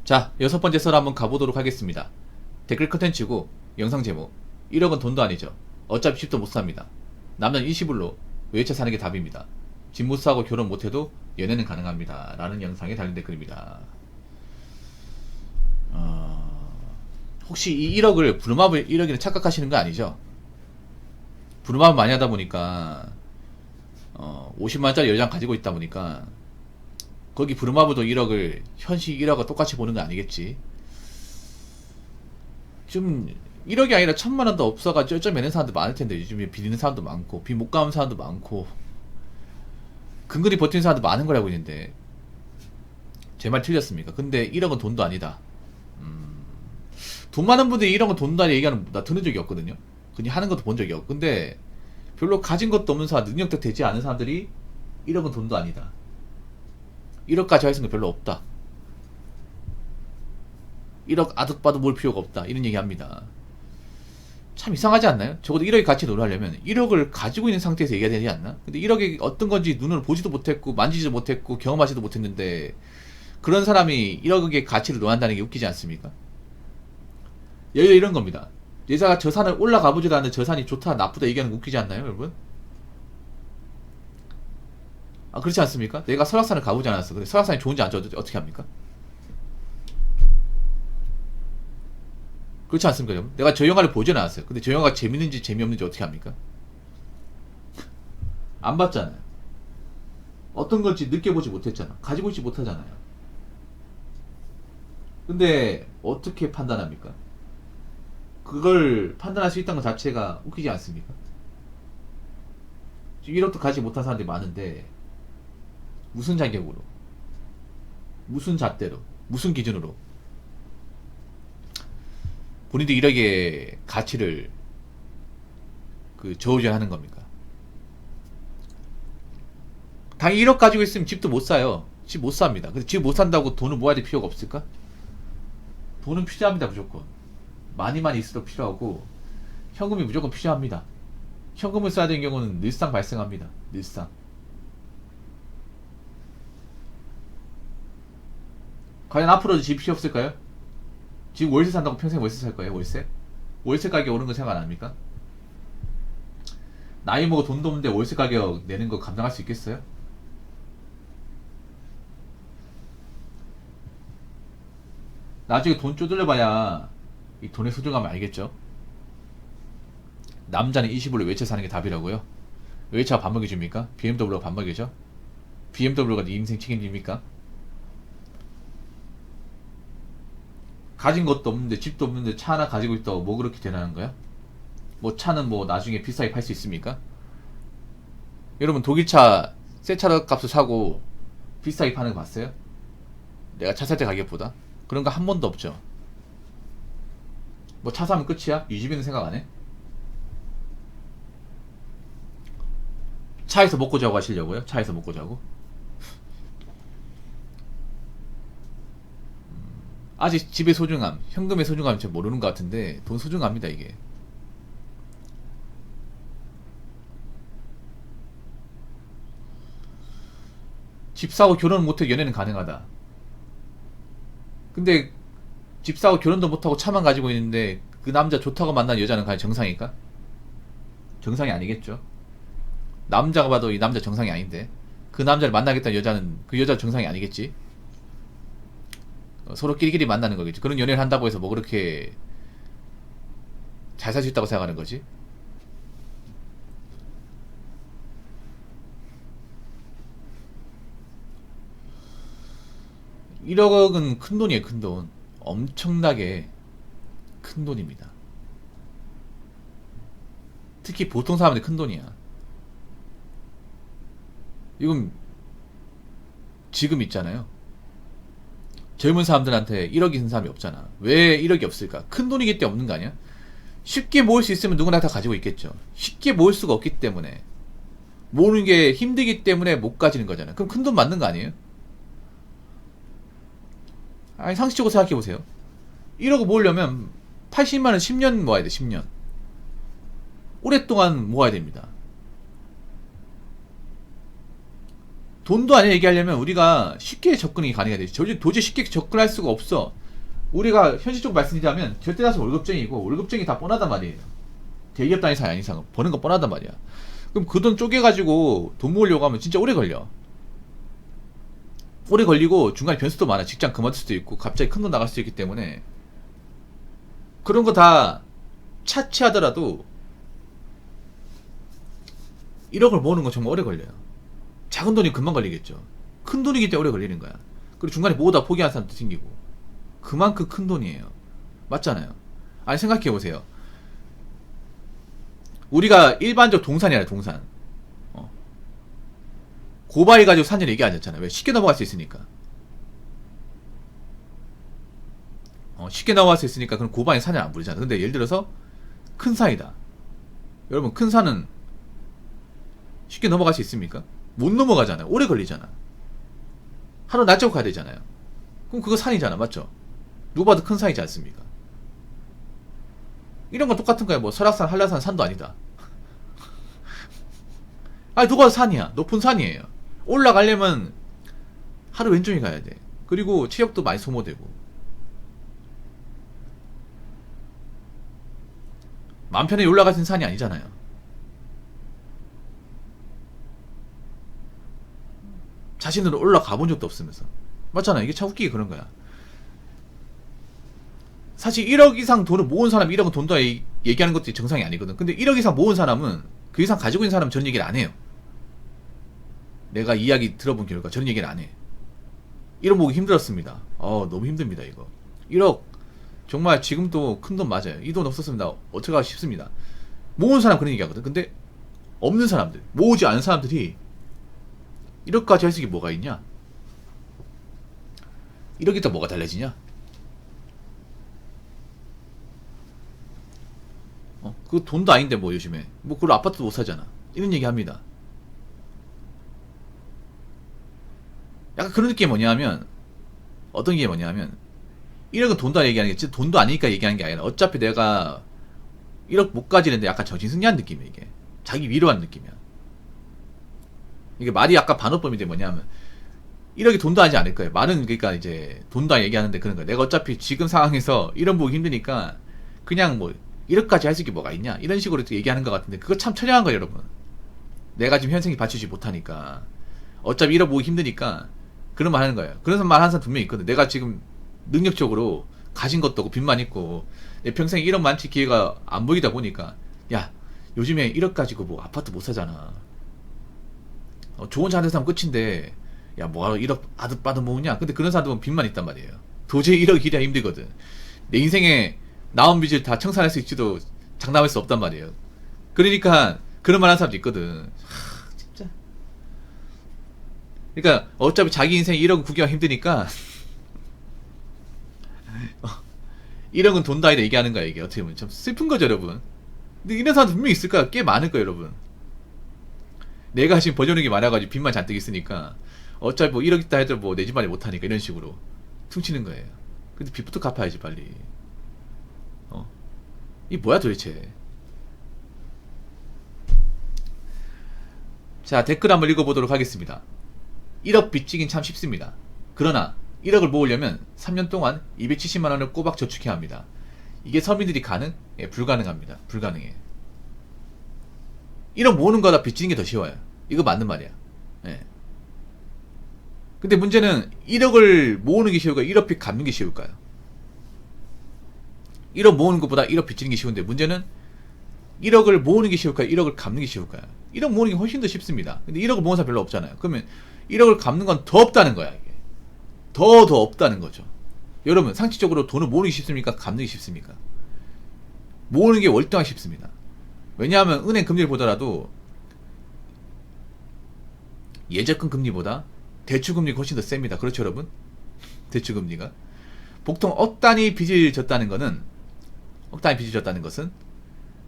자, 여섯 번째 썰 한번 가보도록 하겠습니다. 댓글 컨텐츠고 영상 제목 1억은 돈도 아니죠. 어차피 집도 못 삽니다. 남자는 일시불로 외차 사는 게 답입니다. 집 못 사고 결혼 못해도 연애는 가능합니다. 라는 영상에 달린 댓글입니다. 혹시 이 1억을 부루마블 1억이라 착각하시는 거 아니죠? 부루마블 많이 하다 보니까 50만원짜리 여장 가지고 있다 보니까 거기 부루마블도 1억을 현실 1억과 똑같이 보는 거 아니겠지? 좀 1억이 아니라 1000만원도 없어가지고 쩔쩔 매는 사람도 많을 텐데 요즘에 비리는 사람도 많고 빚 못 갚는 사람도 많고 근근히 버티는 사람도 많은 거라고 있는데 제 말 틀렸습니까? 근데 1억은 돈도 아니다. 돈 많은 분들이 1억은 돈도 아니다 얘기하는 나 들은 적이 없거든요. 그냥 하는 것도 본 적이 없고 근데 별로 가진 것도 없는 사람 능력도 되지 않은 사람들이 1억은 돈도 아니다. 1억까지 할 수 있는 거 별로 없다. 1억 아득바득 몰 필요가 없다. 이런 얘기 합니다. 참 이상하지 않나요? 적어도 1억의 가치를 노래하려면 1억을 가지고 있는 상태에서 얘기해야 되지 않나? 근데 1억이 어떤 건지 눈으로 보지도 못했고 만지지도 못했고 경험하지도 못했는데 그런 사람이 1억의 가치를 논한다는 게 웃기지 않습니까? 예를 들어 이런 겁니다. 여자가 저 산을 올라가 보지도 않는데 저 산이 좋다 나쁘다 얘기하는 거 웃기지 않나요 여러분? 아 그렇지 않습니까? 내가 설악산을 가보지 않았어. 근데 설악산이 좋은지 안 좋은지 어떻게 합니까? 그렇지 않습니까 여러분? 내가 저 영화를 보진 않았어요. 근데 저 영화가 재밌는지 재미없는지 어떻게 합니까? 안 봤잖아요. 어떤 건지 느껴보지 못했잖아. 가지고 있지 못하잖아요. 근데 어떻게 판단합니까? 그걸 판단할 수 있다는 것 자체가 웃기지 않습니까? 1억도 가지 못한 사람들이 많은데 무슨 자격으로 무슨 잣대로 무슨 기준으로 본인들이 1억의 가치를 저울질하는 겁니까? 당연히 1억 가지고 있으면 집도 못 사요. 집 못 삽니다. 근데 집 못 산다고 돈을 모아야 될 필요가 없을까? 돈은 필요합니다. 무조건 많이 있어도 필요하고 현금이 무조건 필요합니다. 현금을 써야 되는 경우는 늘상 발생합니다. 늘상. 과연 앞으로도 집 필요 없을까요? 지금 월세 산다고 평생 월세 살 거예요? 월세? 월세 가격 오른 거 생각 안 합니까? 나이 먹어 돈도 없는데 월세 가격 내는 거 감당할 수 있겠어요? 나중에 돈 쪼들려봐야 이 돈의 소중함을 알겠죠? 남자는 20으로 외차 사는 게 답이라고요? 외차가 밥 먹여줍니까? BMW가 밥 먹여줘? BMW가 네 인생 책임집니까? 가진 것도 없는데 집도 없는데 차 하나 가지고 있다고 뭐 그렇게 되나는 거야? 뭐 차는 뭐 나중에 비싸게 팔 수 있습니까? 여러분 독일차 새 차 값을 사고 비싸게 파는 거 봤어요? 내가 차 살 때 가격보다? 그런 거 한 번도 없죠. 뭐 차 사면 끝이야? 유지비는 생각 안 해? 차에서 먹고 자고 하시려고요? 차에서 먹고 자고? 아직 집의 소중함, 현금의 소중함 잘 모르는 것 같은데 돈 소중합니다 이게. 집 사고 결혼 못해 연애는 가능하다. 근데 집 사고 결혼도 못하고 차만 가지고 있는데 그 남자 좋다고 만난 여자는 과연 정상일까? 정상이 아니겠죠. 남자가 봐도 이 남자 정상이 아닌데 그 남자를 만나겠다는 여자는 그 여자 정상이 아니겠지. 서로 끼리끼리 만나는 거겠지. 그런 연애를 한다고 해서 뭐 그렇게 잘 살 수 있다고 생각하는 거지. 1억은 큰 돈이에요. 큰 돈. 엄청나게 큰 돈입니다. 특히 보통 사람들 큰 돈이야. 이건 지금 있잖아요. 젊은 사람들한테 1억이 있는 사람이 없잖아. 왜 1억이 없을까? 큰 돈이기 때문에 없는 거 아니야? 쉽게 모을 수 있으면 누구나 다 가지고 있겠죠. 쉽게 모을 수가 없기 때문에 모으는 게 힘들기 때문에 못 가지는 거잖아. 그럼 큰 돈 맞는 거 아니에요? 아니 상식적으로 생각해보세요. 1억을 모으려면 80만원 10년 모아야 돼. 10년 오랫동안 모아야 됩니다. 돈도 아니야 얘기하려면 우리가 쉽게 접근이 가능해야 돼. 도저히 쉽게 접근할 수가 없어. 우리가 현실적으로 말씀드리자면 절대 다수 월급쟁이고 월급쟁이 다 뻔하단 말이에요. 대기업 다니는 사람 아닌 이상 버는 거 뻔하단 말이야. 그럼 그 돈 쪼개가지고 돈 모으려고 하면 진짜 오래 걸려. 오래 걸리고 중간에 변수도 많아. 직장 그만둘 수도 있고 갑자기 큰 돈 나갈 수도 있기 때문에 그런 거 다 차치하더라도 1억을 모으는 건 정말 오래 걸려요. 작은 돈이 금방 걸리겠죠. 큰 돈이기 때문에 오래 걸리는 거야. 그리고 중간에 모으다 포기하는 사람도 생기고 그만큼 큰 돈이에요. 맞잖아요. 아니 생각해보세요. 우리가 일반적 동산이야 동산. 고바위 가지고 산일 얘기하셨잖아요. 왜? 쉽게 넘어갈 수 있으니까. 쉽게 넘어갈 수 있으니까 그럼 고바위 산을 안 부르잖아. 근데 예를 들어서 큰 산이다. 여러분 큰 산은 쉽게 넘어갈 수 있습니까? 못 넘어가잖아요. 오래 걸리잖아. 하루 낮자고 가야 되잖아요. 그럼 그거 산이잖아. 맞죠? 누가 봐도 큰 산이지 않습니까? 이런 건 똑같은 거야. 뭐 설악산, 한라산 산도 아니다. 아니 누가 산이야. 높은 산이에요. 올라가려면 하루 왼종일 가야 돼. 그리고 체력도 많이 소모되고 마음 편하게 올라갈 수 있는 산이 아니잖아요. 자신으로 올라가 본 적도 없으면서. 맞잖아. 이게 참 웃기게 그런 거야. 사실 1억 이상 돈을 모은 사람 1억은 돈도 얘기하는 것도 정상이 아니거든. 근데 1억 이상 모은 사람은 그 이상 가지고 있는 사람은 저런 얘기를 안 해요. 내가 이야기 들어본 결과 저런 얘기를 안 해. 1억 모으기 힘들었습니다. 너무 힘듭니다 이거. 1억 정말 지금도 큰 돈 맞아요. 이 돈 없었으면 나 어떡하고 싶습니다. 모은 사람 그런 얘기 하거든. 근데 없는 사람들, 모으지 않은 사람들이 1억까지 할 수 있는 게 뭐가 있냐? 1억 있다 뭐가 달라지냐? 그 돈도 아닌데 뭐 요즘에 뭐 그걸 아파트도 못 사잖아. 이런 얘기 합니다. 약간 그런 느낌이 뭐냐면 어떤 게 뭐냐면 1억은 돈도 아니고 얘기하는 게 진짜 돈도 아니니까 얘기하는 게 아니라 어차피 내가 1억 못 가지는데 약간 정신승리한 느낌이야. 이게 자기 위로한 느낌이야. 이게 말이 약간 반어법인데 뭐냐면 1억이 돈도 아니지 않을 거예요. 말은 그러니까 이제 돈도 얘기하는데 그런 거야. 내가 어차피 지금 상황에서 1억 모으기 힘드니까 그냥 뭐 1억까지 할 수 있게 뭐가 있냐 이런 식으로 얘기하는 것 같은데 그거 참 처량한 거예요 여러분. 내가 지금 현생이 받치지 못하니까 어차피 1억 모으기 힘드니까 그런 말 하는 거예요. 그런 말 하는 사람 분명히 있거든. 내가 지금 능력적으로 가진 것도 없고 빚만 있고 내 평생에 1억 만치 기회가 안 보이다 보니까 야 요즘에 1억 가지고 뭐 아파트 못 사잖아. 좋은 차 한 대 사면 끝인데 야 뭐하러 1억 아득바득 모으냐. 근데 그런 사람들은 빚만 있단 말이에요. 도저히 1억 기대하 힘들거든. 내 인생에 나온 빚을 다 청산할 수 있지도 장담할 수 없단 말이에요. 그러니까 그런 말 하는 사람도 있거든. 진짜. 그러니까 어차피 자기 인생 1억 구기가 힘드니까 1억은 돈도 아니다 얘기하는 거야. 이게 어떻게 보면 참 슬픈 거죠 여러분. 근데 이런 사람도 분명히 있을 거야. 꽤 많을 거예요 여러분. 내가 지금 버려놓은 게 많아가지고 빚만 잔뜩 있으니까 어차피 뭐 1억 있다 해도 뭐 내 집안이 못하니까 이런 식으로 퉁치는 거예요. 근데 빚부터 갚아야지 빨리. 이 뭐야 도대체. 자 댓글 한번 읽어보도록 하겠습니다. 1억 빚지긴 참 쉽습니다. 그러나 1억을 모으려면 3년 동안 270만원을 꼬박 저축해야 합니다. 이게 서민들이 가능? 예, 불가능합니다. 불가능해. 1억 모으는 거보다 빚지는 게 더 쉬워요. 이거 맞는 말이야. 예. 근데 문제는 1억을 모으는 게 쉬울까요? 1억 빚 갚는 게 쉬울까요? 1억 모으는 것보다 1억 빚지는 게 쉬운데 문제는 1억을 모으는 게 쉬울까요? 1억을 갚는 게 쉬울까요? 1억 모으는 게 훨씬 더 쉽습니다. 근데 1억을 모은 사람 별로 없잖아요. 그러면 1억을 갚는 건 더 없다는 거야. 이게. 더 없다는 거죠. 여러분 상식적으로 돈을 모으는 게 쉽습니까? 갚는 게 쉽습니까? 모으는 게 월등하게 쉽습니다. 왜냐하면 은행 금리를 보더라도 예적금 금리보다 대출금리가 훨씬 더 셉니다. 그렇죠 여러분? 대출금리가 보통 억 단위 빚을 졌다는 것은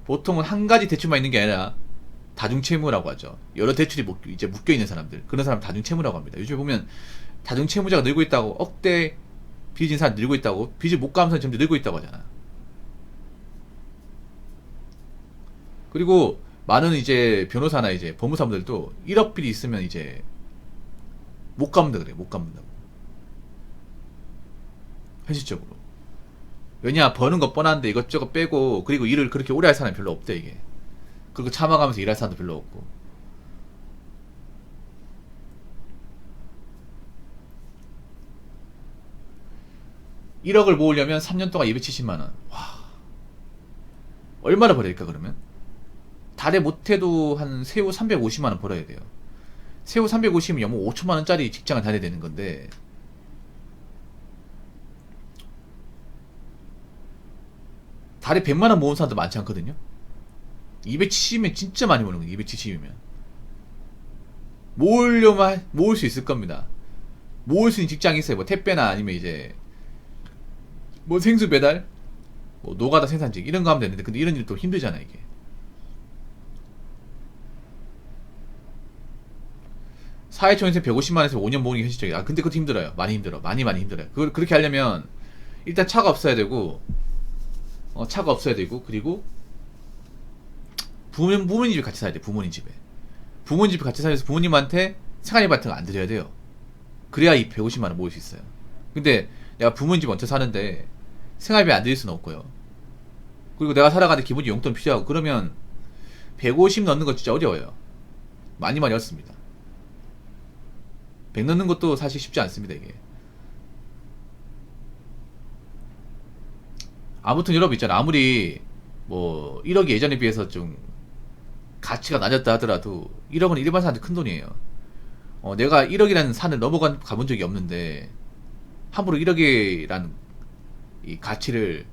보통은 한 가지 대출만 있는 게 아니라 다중채무라고 하죠. 여러 대출이 이제 묶여있는 사람들, 그런 사람 다중채무라고 합니다. 요즘에 보면 다중채무자가 늘고 있다고, 억대 빚진 사람 늘고 있다고, 빚을 못 갚는 사람이 점점 늘고 있다고 하잖아. 그리고 많은 이제 변호사나 이제 법무사분들도 1억 빚이 있으면 이제 못 갚는다 그래. 못 갚는다고. 현실적으로. 왜냐, 버는 거 뻔한데 이것저것 빼고, 그리고 일을 그렇게 오래 할 사람이 별로 없대, 이게. 그리고 참아가면서 일할 사람도 별로 없고. 일억을 모으려면 3년 동안 270만원. 와. 얼마나 벌어야 될까, 그러면? 달에 못해도 한 세후 350만원 벌어야 돼요. 세후 350이면 뭐 5천만원짜리 직장을 다녀야 되는 건데, 달에 100만원 모은 사람도 많지 않거든요? 270이면 진짜 많이 버는 거예요, 270이면. 모을 수 있을 겁니다. 모을 수 있는 직장이 있어요. 뭐, 택배나 아니면 이제, 뭐, 생수 배달? 뭐, 노가다 생산직. 이런 거 하면 되는데, 근데 이런 일도 힘들잖아, 이게. 사회초년생 150만원에서 5년 모으는 게 현실적이야. 아, 근데 그것도 힘들어요. 많이 힘들어. 많이 힘들어요. 그걸 그렇게 하려면, 일단 차가 없어야 되고, 차가 없어야 되고, 그리고, 부모님 집에 같이 살아야 돼, 부모님 집에. 부모님 집에 같이 살면서 부모님한테 생활비 같은 거 안 드려야 돼요. 그래야 이 150만원 모을 수 있어요. 근데 내가 부모님 집 얹혀 사는데 생활비 안 드릴 수는 없고요. 그리고 내가 살아가는데 기본적인 용돈 필요하고, 그러면 150 넣는 거 진짜 어려워요. 많이 어렵습니다. 100 넣는 것도 사실 쉽지 않습니다, 이게. 아무튼 여러분 있잖아. 아무리 뭐 1억이 예전에 비해서 좀 가치가 낮았다 하더라도 1억은 일반 사람한테 큰 돈이에요. 내가 1억이라는 산을 가본 적이 없는데 함부로 1억이라는 이 가치를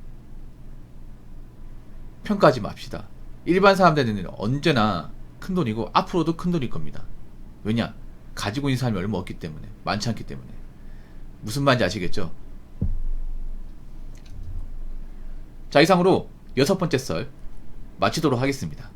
평가하지 맙시다. 일반 사람들은 언제나 큰 돈이고 앞으로도 큰 돈일 겁니다. 왜냐? 가지고 있는 사람이 얼마 없기 때문에, 많지 않기 때문에. 무슨 말인지 아시겠죠? 자, 이상으로 6번째 썰 마치도록 하겠습니다.